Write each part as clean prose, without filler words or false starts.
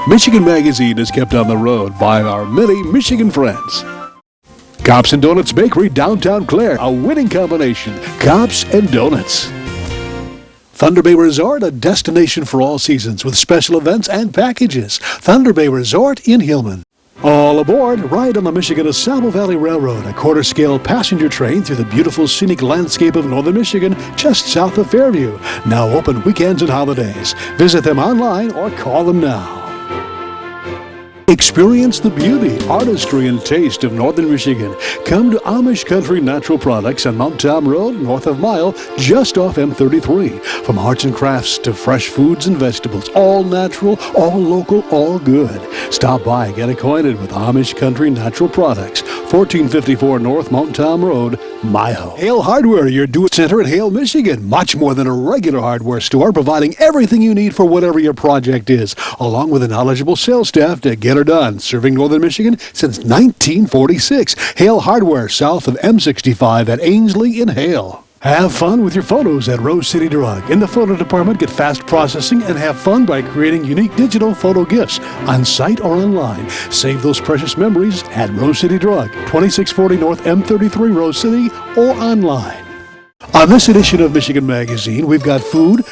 Michigan Magazine is kept on the road by our many Michigan friends. Cops and Donuts Bakery, downtown Clare, a winning combination. Cops and Donuts. Thunder Bay Resort, a destination for all seasons with special events and packages. Thunder Bay Resort in Hillman. All aboard, ride on the Michigan Saddle Valley Railroad, a quarter-scale passenger train through the beautiful scenic landscape of northern Michigan, just south of Fairview. Now open weekends and holidays. Visit them online or call them now. Experience the beauty, artistry, and taste of northern Michigan. Come to Amish Country Natural Products on Mount Tom Road, north of Mile, just off M33. From arts and crafts to fresh foods and vegetables, all natural, all local, all good. Stop by and get acquainted with Amish Country Natural Products, 1454 North Mount Tom Road, Mile. Hale Hardware, your do-it center in Hale, Michigan. Much more than a regular hardware store, providing everything you need for whatever your project is, along with a knowledgeable sales staff to get her done. Serving northern Michigan since 1946. Hale Hardware, south of M65 at Ainsley in Hale. Have fun with your photos at Rose City Drug. In the photo department, get fast processing and have fun by creating unique digital photo gifts on site or online. Save those precious memories at Rose City Drug, 2640 North M33 Rose City, or online. On this edition of Michigan Magazine, we've got food,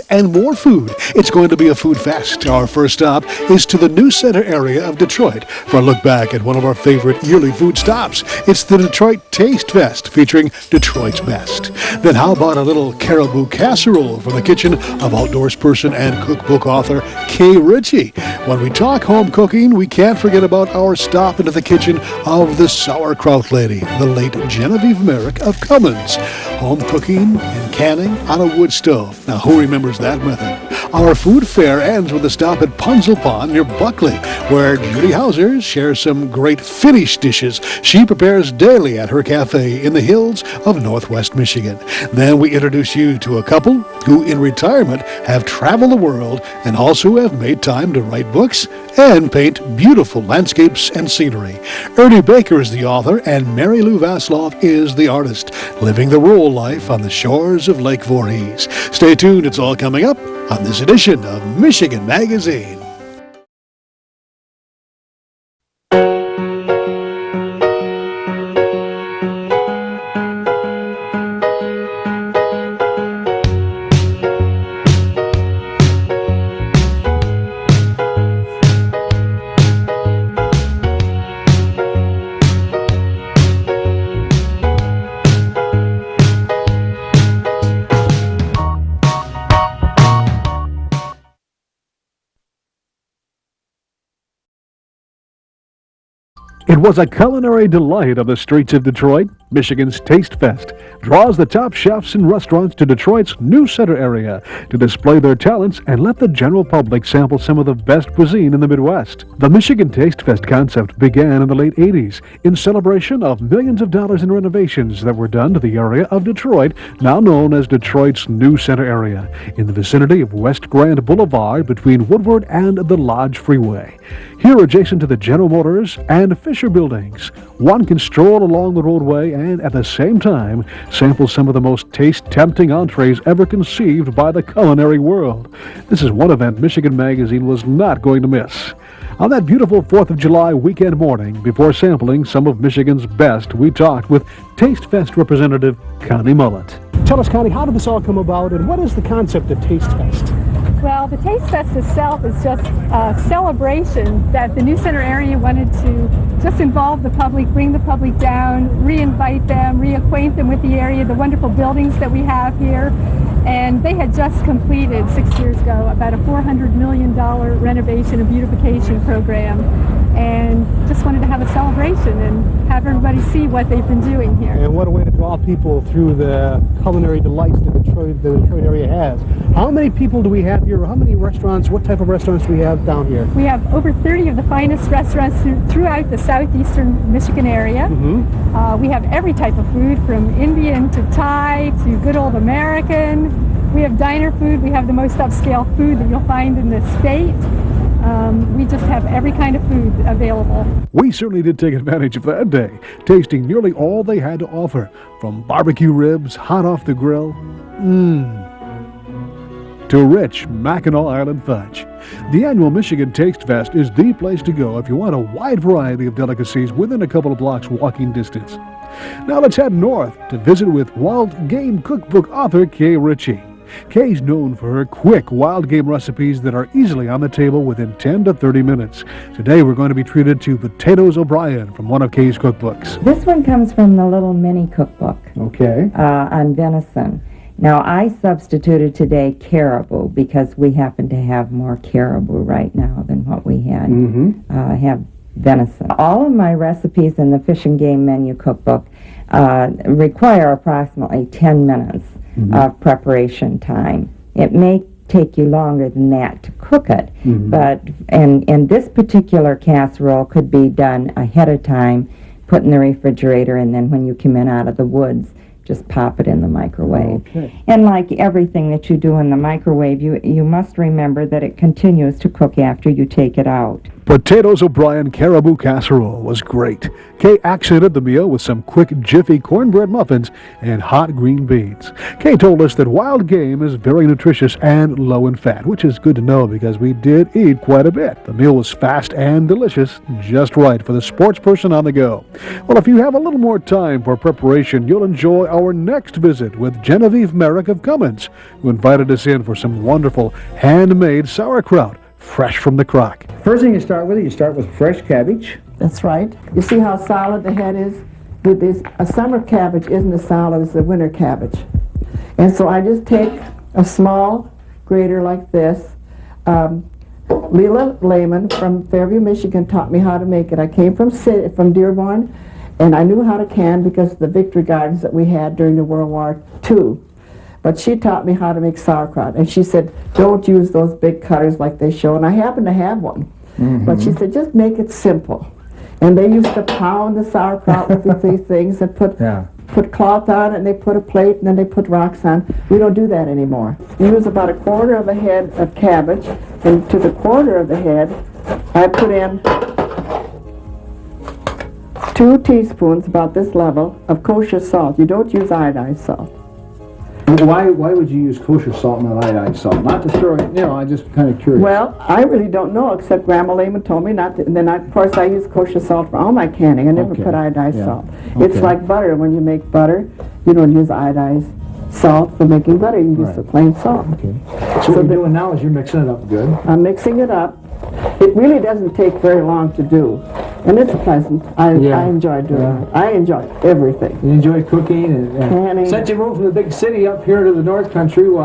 and more food. It's going to be a food fest. Our first stop is to the New Center area of Detroit for a look back at one of our favorite yearly food stops. It's the Detroit Taste Fest featuring Detroit's best. Then how about a little caribou casserole from the kitchen of outdoors person and cookbook author Kay Richey. When we talk home cooking, we can't forget about our stop into the kitchen of the Saurkraut Lady, the late Genevieve Merrick of Comins. Home cooking and canning on a wood stove. Now, who remembers that method? Our food fair ends with a stop at Punzel Pond near Buckley, where Judy Hauser shares some great Finnish dishes she prepares daily at her cafe in the hills of northwest Michigan. Then we introduce you to a couple who in retirement have traveled the world and also have made time to write books and paint beautiful landscapes and scenery. Ernie Baker is the author and Marylou Vaslov is the artist, living the rural life on the shores of Lake Vhoreez. Stay tuned, it's all coming up on this edition of Michigan Magazine. It was a culinary delight of the streets of Detroit. Michigan's Taste Fest draws the top chefs and restaurants to Detroit's New Center area to display their talents and let the general public sample some of the best cuisine in the Midwest. The Michigan Taste Fest concept began in the late 80s in celebration of millions of dollars in renovations that were done to the area of Detroit, now known as Detroit's New Center area, in the vicinity of West Grand Boulevard between Woodward and the Lodge Freeway. Here, adjacent to the General Motors and Fisher buildings, one can stroll along the roadway and at the same time sample some of the most taste-tempting entrees ever conceived by the culinary world. This is one event Michigan Magazine was not going to miss. On that beautiful 4th of July weekend morning, before sampling some of Michigan's best, we talked with Taste Fest representative Connie Mullet. Tell us, Connie, how did this all come about and what is the concept of Taste Fest? Well, the Taste Fest itself is just a celebration that the New Center area wanted to just involve the public, bring the public down, re-invite them, reacquaint them with the area, the wonderful buildings that we have here. And they had just completed 6 years ago about a $400 million renovation and beautification program, and just wanted to have a celebration and have everybody see what they've been doing here. And what a way to draw people through the culinary delights that the Detroit area has. How many people do we have here? How many restaurants? What type of restaurants do we have down here? We have over 30 of the finest restaurants throughout the southeastern Michigan area. We have every type of food, from Indian to Thai to good old American. We have diner food. We have the most upscale food that you'll find in the state. We just have every kind of food available. We certainly did take advantage of that day, tasting nearly all they had to offer, from barbecue ribs hot off the grill, to rich Mackinac Island fudge. The annual Michigan Taste Fest is the place to go if you want a wide variety of delicacies within a couple of blocks walking distance. Now let's head north to visit with wild game cookbook author Kay Richey. Kay's known for her quick wild game recipes that are easily on the table within 10 to 30 minutes. Today we're going to be treated to Potatoes O'Brien from one of Kay's cookbooks. This one comes from the little mini cookbook. Okay. On venison. Now I substituted today caribou because we happen to have more caribou right now than what we had. Have venison. All of my recipes in the Fish and Game Menu cookbook require approximately 10 minutes of preparation time. It may take you longer than that to cook it, but and this particular casserole could be done ahead of time, put in the refrigerator, and then when you come in out of the woods, just pop it in the microwave. Okay. And like everything that you do in the microwave, you must remember that it continues to cook after you take it out. Potatoes O'Brien Caribou Casserole was great. Kay accented the meal with some quick, jiffy cornbread muffins and hot green beans. Kay told us that wild game is very nutritious and low in fat, which is good to know because we did eat quite a bit. The meal was fast and delicious, just right for the sports person on the go. Well, if you have a little more time for preparation, you'll enjoy our next visit with Genevieve Merrick of Comins, who invited us in for some wonderful handmade sauerkraut, fresh from the crock. First thing you start with fresh cabbage. That's right. You see how solid the head is? With this, a summer cabbage isn't as solid as a winter cabbage. And so I just take a small grater like this. Leela Lehman from Fairview, Michigan taught me how to make it. I came from Dearborn, and I knew how to can because of the victory gardens that we had during the World War II. But she taught me how to make sauerkraut, and she said, don't use those big cutters like they show, and I happen to have one. But she said, just make it simple. And they used to pound the sauerkraut with these things and put cloth on it, and they put a plate, and then they put rocks on. We don't do that anymore. We use about a quarter of a head of cabbage, and to the quarter of the head, I put in 2 teaspoons, about this level, of kosher salt. You don't use iodized salt. Why would you use kosher salt, not iodized salt? Not to throw it, I'm just kind of curious. Well, I really don't know, except Grandma Lehman told me not to, and then of course I use kosher salt for all my canning. I never put iodized salt. It's like butter. When you make butter, you don't use iodized salt for making butter. You use the plain salt. Okay. So what you're doing now is you're mixing it up good. I'm mixing it up. It really doesn't take very long to do, and it's pleasant. I enjoy doing it. I enjoy everything. You enjoy cooking and canning. Since you moved from the big city up here to the North Country, you've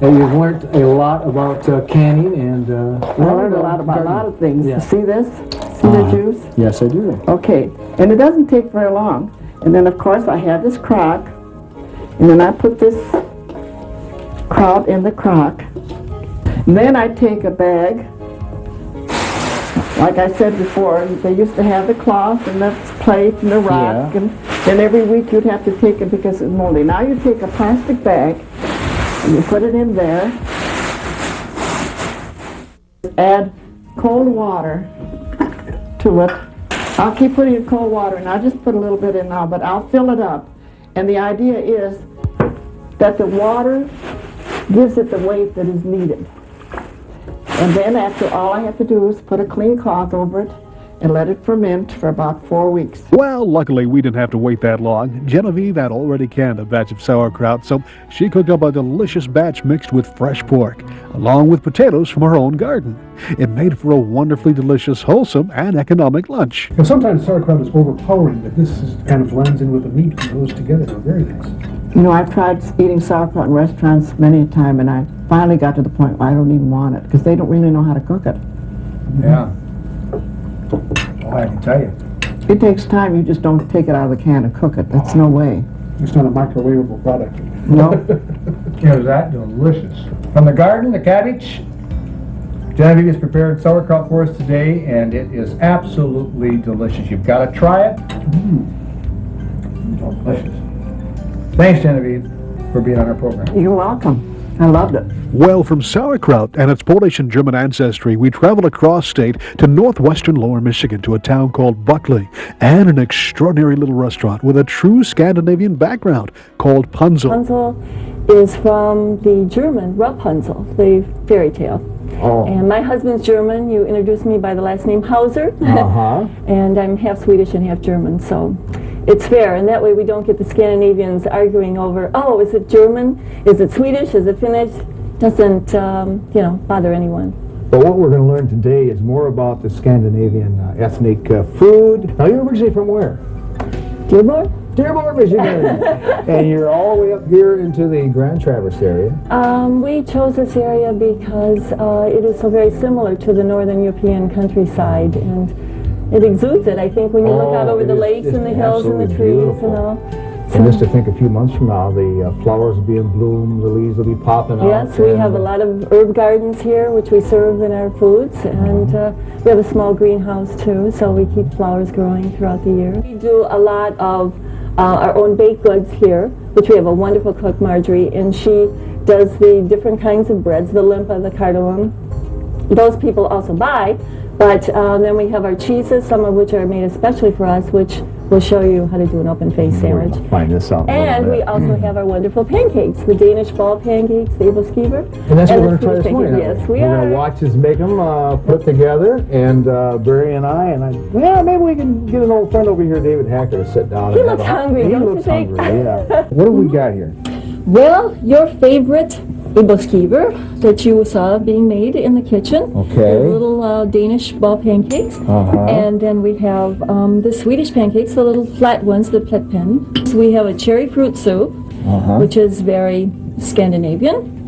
learned a lot about canning and. I learned a lot about a lot of things. Yeah. See this? See the juice? Yes, I do. Okay, and it doesn't take very long. And then of course I have this crock, and then I put this kraut in the crock. And then I take a bag. Like I said before, they used to have the cloth and the plate and the rock, and then every week you'd have to take it because it's moldy. Now you take a plastic bag and you put it in there. Add cold water to it. I'll keep putting in cold water, and I'll just put a little bit in now, but I'll fill it up. And the idea is that the water gives it the weight that is needed. And then after, all I have to do is put a clean cloth over it and let it ferment for about 4 weeks. Well, luckily we didn't have to wait that long. Genevieve had already canned a batch of sauerkraut, so she cooked up a delicious batch mixed with fresh pork, along with potatoes from her own garden. It made for a wonderfully delicious, wholesome, and economic lunch. Now, sometimes sauerkraut is overpowering, but this is kind of blends in with the meat and goes together. They're very nice. You know, I've tried eating sauerkraut in restaurants many a time, and I finally got to the point where I don't even want it, because they don't really know how to cook it. Yeah. Oh, I can tell you. It takes time. You just don't take it out of the can and cook it. That's no way. It's not a microwavable product. No. It was that delicious. From the garden, the cabbage. Genevieve has prepared sauerkraut for us today, and it is absolutely delicious. You've got to try it. Delicious. Thanks, Genevieve, for being on our program. You're welcome. I loved it. Well, from sauerkraut and its Polish and German ancestry, we traveled across state to northwestern Lower Michigan to a town called Buckley and an extraordinary little restaurant with a true Scandinavian background called Punzel. Punzel is from the German Rapunzel, the fairy tale. Oh. And my husband's German. You introduced me by the last name Hauser. Uh-huh. And I'm half Swedish and half German, so it's fair. And that way we don't get the Scandinavians arguing over, oh, is it German? Is it Swedish? Is it Finnish? Doesn't, bother anyone. But what we're going to learn today is more about the Scandinavian ethnic food. Now, you're originally from where? Dearborn? Dearborn, Michigan. And you're all the way up here into the Grand Traverse area. We chose this area because it is so very similar to the northern European countryside, and it exudes it. I think when you look out over the lakes and the hills and the trees beautiful. and all. And just to think a few months from now, the flowers will be in bloom, the leaves will be popping out. Yes, we have a lot of herb gardens here, which we serve in our foods, and we have a small greenhouse too, so we keep flowers growing throughout the year. We do a lot of our own baked goods here, which we have a wonderful cook, Marjorie, and she does the different kinds of breads, the limpa, the cardamom. Those people also buy, but then we have our cheeses, some of which are made especially for us, which we'll show you how to do an open-faced sandwich. Find this out. And we also have our wonderful pancakes, the Danish ball pancakes, the Ebelskiver. And that's what the we're going to try this Swedish morning. pancakes. Yes, we We're are. going to watch us make them put together, and Barry and I, maybe we can get an old friend over here, David Hacker, to sit down. He and have looks a- hungry, He don't you looks think? hungry, yeah. What do we got here? Well, your favorite Ebelskiver that you saw being made in the kitchen. Okay. The little Danish ball pancakes. Uh-huh. And then we have the Swedish pancakes, the little flat ones, the pletpen. So we have a cherry fruit soup, which is very Scandinavian.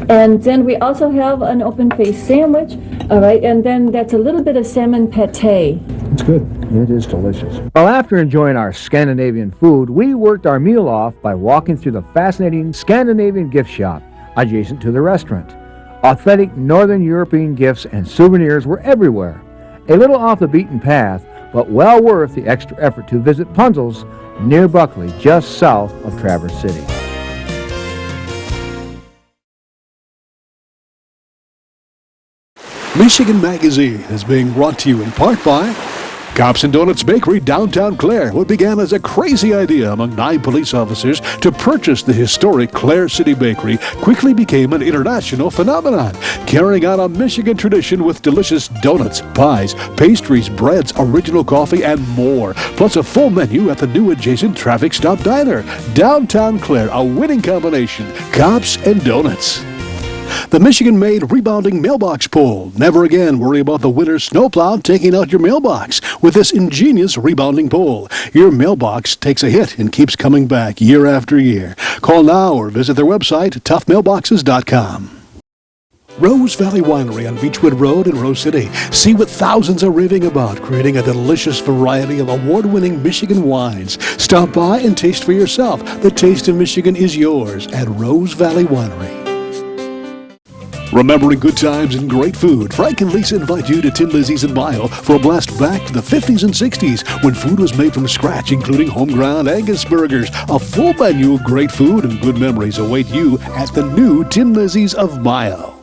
And then we also have an open-faced sandwich, all right, and then that's a little bit of salmon pate. It's good. It is delicious. Well, after enjoying our Scandinavian food, we worked our meal off by walking through the fascinating Scandinavian gift shop adjacent to the restaurant. Authentic Northern European gifts and souvenirs were everywhere. A little off the beaten path, but well worth the extra effort to visit Punzel's near Buckley, just south of Traverse City. Michigan Magazine is being brought to you in part by Cops and Donuts Bakery, downtown Clare. What began as a crazy idea among 9 police officers to purchase the historic Clare City Bakery quickly became an international phenomenon, carrying on a Michigan tradition with delicious donuts, pies, pastries, breads, original coffee, and more. Plus a full menu at the new adjacent Traffic Stop Diner. Downtown Clare, a winning combination. Cops and Donuts. The Michigan-made rebounding mailbox pole. Never again worry about the winter snowplow taking out your mailbox. With this ingenious rebounding pole, your mailbox takes a hit and keeps coming back year after year. Call now or visit their website, toughmailboxes.com. Rose Valley Winery on Beechwood Road in Rose City. See what thousands are raving about, creating a delicious variety of award-winning Michigan wines. Stop by and taste for yourself. The taste of Michigan is yours at Rose Valley Winery. Remembering good times and great food, Frank and Lisa invite you to Tin Lizzie's in Mile for a blast back to the 50s and 60s when food was made from scratch, including home-ground Angus burgers. A full menu of great food and good memories await you at the new Tin Lizzie's of Mile.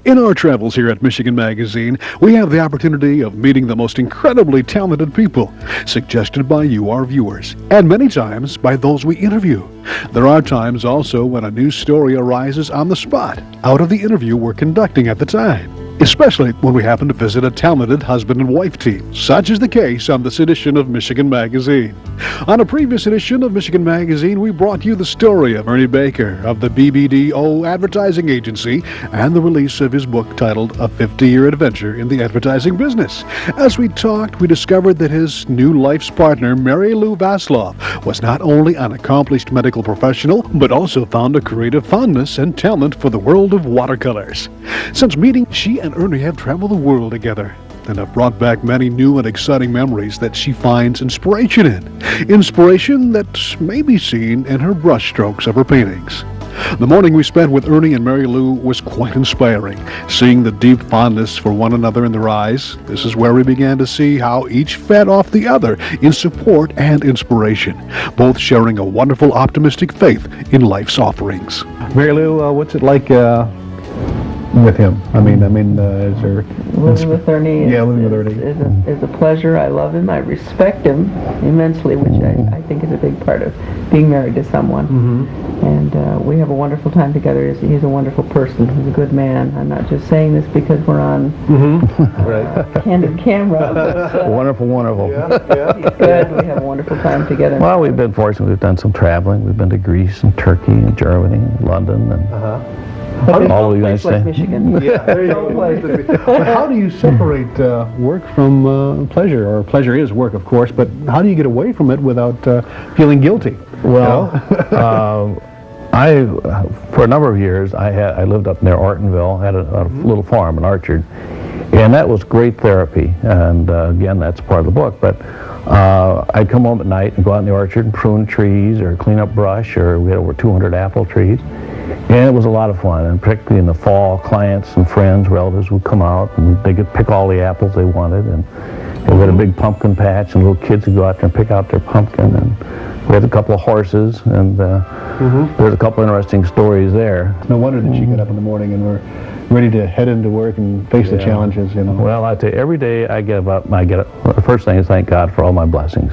In our travels here at Michigan Magazine, we have the opportunity of meeting the most incredibly talented people, suggested by you, our viewers, and many times by those we interview. There are times also when a new story arises on the spot, out of the interview we're conducting at the time, especially when we happen to visit a talented husband and wife team. Such is the case on this edition of Michigan Magazine. On a previous edition of Michigan Magazine, we brought you the story of Ernie Baker of the BBDO Advertising Agency and the release of his book titled A 50-Year Adventure in the Advertising Business. As we talked, we discovered that his new life's partner, Marylou Vaslov, was not only an accomplished medical professional, but also found a creative fondness and talent for the world of watercolors. Since meeting, she and Ernie have traveled the world together and have brought back many new and exciting memories that she finds inspiration in. Inspiration that may be seen in her brushstrokes of her paintings. The morning we spent with Ernie and Mary Lou was quite inspiring. Seeing the deep fondness for one another in their eyes, this is where we began to see how each fed off the other in support and inspiration, both sharing a wonderful optimistic faith in life's offerings. Mary Lou, what's it like with him? I mean, is there... Living with Ernie living with Ernie. is a pleasure. I love him. I respect him immensely, which I think is a big part of being married to someone. And we have a wonderful time together. He's a wonderful person. He's a good man. I'm not just saying this because we're on candid camera. But, wonderful. he's good. We have a wonderful time together. Well, we've been fortunate. We've done some traveling. We've been to Greece and Turkey and Germany and London and all of the United like States. Michigan. There you go. But how do you separate work from pleasure? Or pleasure is work, of course, but how do you get away from it without feeling guilty? Well, for a number of years, I lived up near Ortonville, had a little farm, an orchard, and that was great therapy. And again, that's part of the book. But I'd come home at night and go out in the orchard and prune trees or clean up brush, or we had over 200 apple trees. And it was a lot of fun, and particularly in the fall, clients and friends, relatives would come out, and they could pick all the apples they wanted, and we had a big pumpkin patch, and little kids would go out there and pick out their pumpkin, and we had a couple of horses, and there's a couple interesting stories there. No wonder that you get up in the morning and we're ready to head into work and face the challenges, you know. Well, I tell you, every day I get up, the first thing is thank God for all my blessings.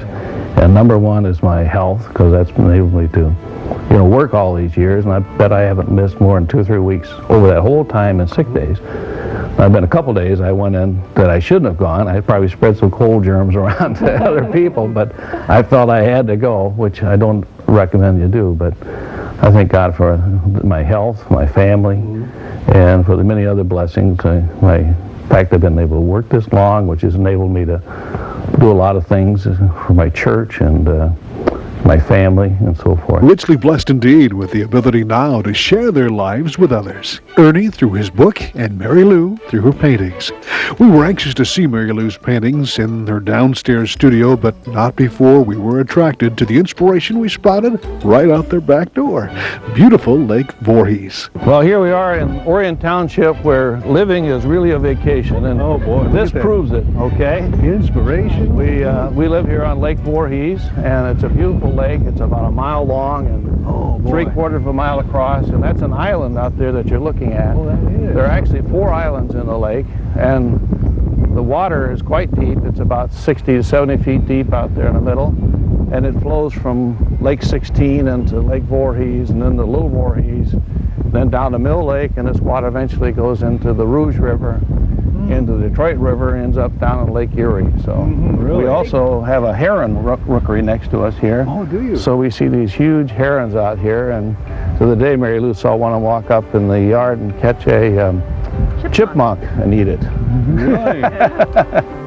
And number one is my health, because that's enabled me to work all these years, and I bet I haven't missed more than 2 or 3 weeks over that whole time in sick days. I've been a couple days I went in that I shouldn't have gone. I probably spread some cold germs around to other people, but I felt I had to go, which I don't recommend you do. But I thank God for my health, my family, and for the many other blessings. The fact I've been able to work this long, which has enabled me to do a lot of things for my church and my family and so forth. Richly blessed indeed with the ability now to share their lives with others. Ernie through his book and Mary Lou through her paintings. We were anxious to see Mary Lou's paintings in her downstairs studio, but not before we were attracted to the inspiration we spotted right out their back door. Beautiful Lake Vhoreez. Well, here we are in Orion Township, where living is really a vacation, and oh boy, this proves it. Okay, inspiration. We live here on Lake Vhoreez, and it's a beautiful lake. It's about a mile long and 3/4 of a mile across, and that's an island out there that you're looking at. Oh, that is. There are actually 4 islands in the lake, and the water is quite deep. It's about 60 to 70 feet deep out there in the middle, and it flows from Lake 16 into Lake Vhoreez, and then the Little Vhoreez, then down to Mill Lake, and this water eventually goes into the Rouge River, into the Detroit River, ends up down in Lake Erie. So really? We also have a heron rookery next to us here. Oh, do you? So we see these huge herons out here, and so the day Mary Lou saw one walk up in the yard and catch a chipmunk and eat it.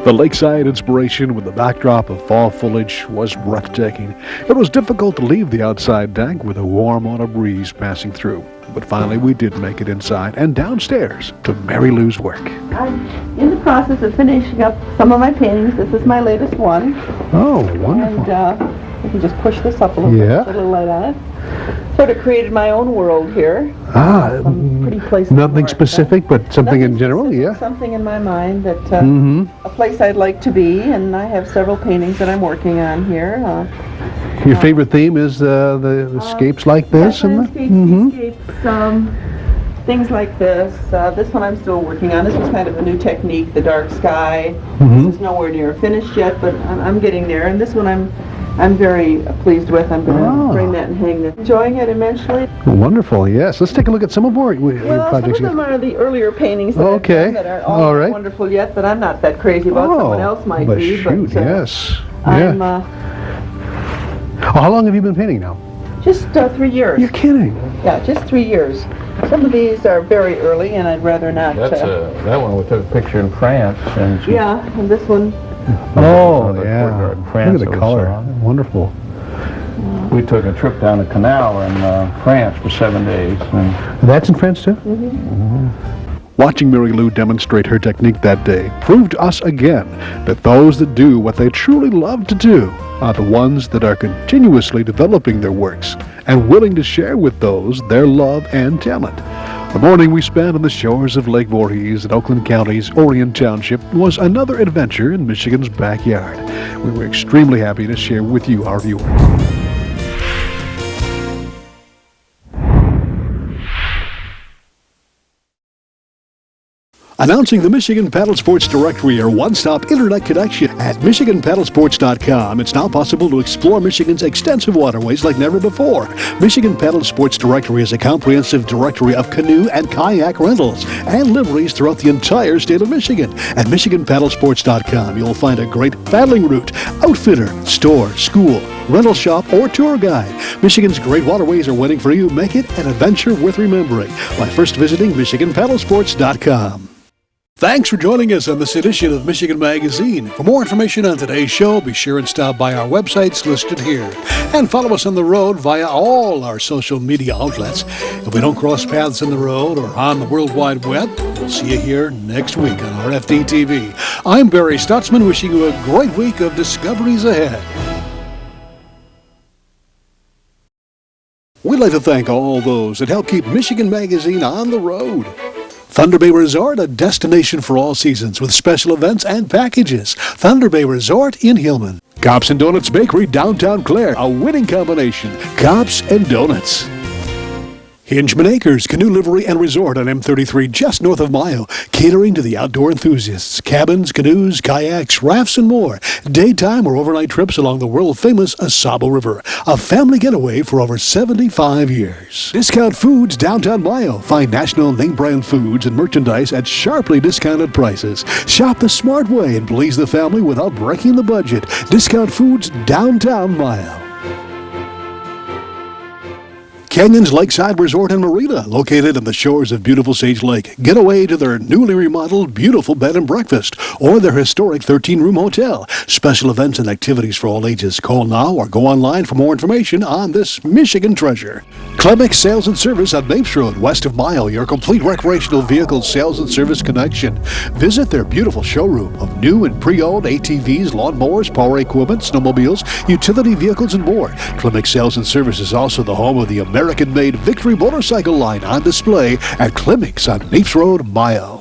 The lakeside inspiration with the backdrop of fall foliage was breathtaking. It was difficult to leave the outside deck with a warm autumn breeze passing through. But finally we did make it inside and downstairs to Mary Lou's work. I'm in the process of finishing up some of my paintings. This is my latest one. Oh, wonderful. And I can just push this up a little bit, put a little light on it. Sort of created my own world here. Some pretty places. Nothing specific, but something in general, yeah. Something in my mind that a place I'd like to be, and I have several paintings that I'm working on here. Your favorite theme is the escapes like this? Escapes, things like this. This one I'm still working on. This was kind of a new technique, the dark sky. This is nowhere near finished yet, but I'm getting there. And this one I'm very pleased with. I'm going to bring that and hang that. Enjoying it immensely. Wonderful, yes. Let's take a look at some of your projects. Some of them are the earlier paintings that I've done that aren't all wonderful yet, that I'm not that crazy about. Someone else might be. Shoot, but, yes. I'm, how long have you been painting now? Just 3 years. You're kidding. Yeah, just 3 years. Some of these are very early, and I'd rather not. That one we took a picture in France. And and this one. Oh, yeah. France, look at the color. Wonderful. We took a trip down the canal in France for 7 days. And that's in France, too? Watching Mary Lou demonstrate her technique that day proved to us again that those that do what they truly love to do are the ones that are continuously developing their works and willing to share with those their love and talent. The morning we spent on the shores of Lake Vhoreez in Oakland County's Orion Township was another adventure in Michigan's backyard. We were extremely happy to share with you, our viewers. Announcing the Michigan Paddle Sports Directory, your one-stop internet connection. At MichiganPaddlesports.com, it's now possible to explore Michigan's extensive waterways like never before. Michigan Paddle Sports Directory is a comprehensive directory of canoe and kayak rentals and liveries throughout the entire state of Michigan. At MichiganPaddlesports.com, you'll find a great paddling route, outfitter, store, school, rental shop, or tour guide. Michigan's great waterways are waiting for you. Make it an adventure worth remembering by first visiting MichiganPaddlesports.com. Thanks for joining us on this edition of Michigan Magazine. For more information on today's show, be sure and stop by our websites listed here. And follow us on the road via all our social media outlets. If we don't cross paths on the road or on the World Wide Web, we'll see you here next week on RFD TV. I'm Barry Stutzman, wishing you a great week of discoveries ahead. We'd like to thank all those that help keep Michigan Magazine on the road. Thunder Bay Resort, a destination for all seasons with special events and packages. Thunder Bay Resort in Hillman. Cops and Donuts Bakery, downtown Clare, a winning combination. Cops and Donuts. Hingeman Acres, Canoe Livery and Resort on M33 just north of Mayo, catering to the outdoor enthusiasts. Cabins, canoes, kayaks, rafts, and more. Daytime or overnight trips along the world-famous Asabo River. A family getaway for over 75 years. Discount Foods, downtown Mayo. Find national name-brand foods and merchandise at sharply discounted prices. Shop the smart way and please the family without breaking the budget. Discount Foods, downtown Mayo. Canyons Lakeside Resort and Marina, located on the shores of beautiful Sage Lake. Get away to their newly remodeled beautiful bed and breakfast or their historic 13-room hotel. Special events and activities for all ages. Call now or go online for more information on this Michigan treasure. Clemix Sales and Service on Mapes Road, west of Mile, your complete recreational vehicle sales and service connection. Visit their beautiful showroom of new and pre-owned ATVs, lawnmowers, power equipment, snowmobiles, utility vehicles, and more. Clemix Sales and Service is also the home of the American-made Victory motorcycle line on display at Clemix on Mapes Road, Mayo.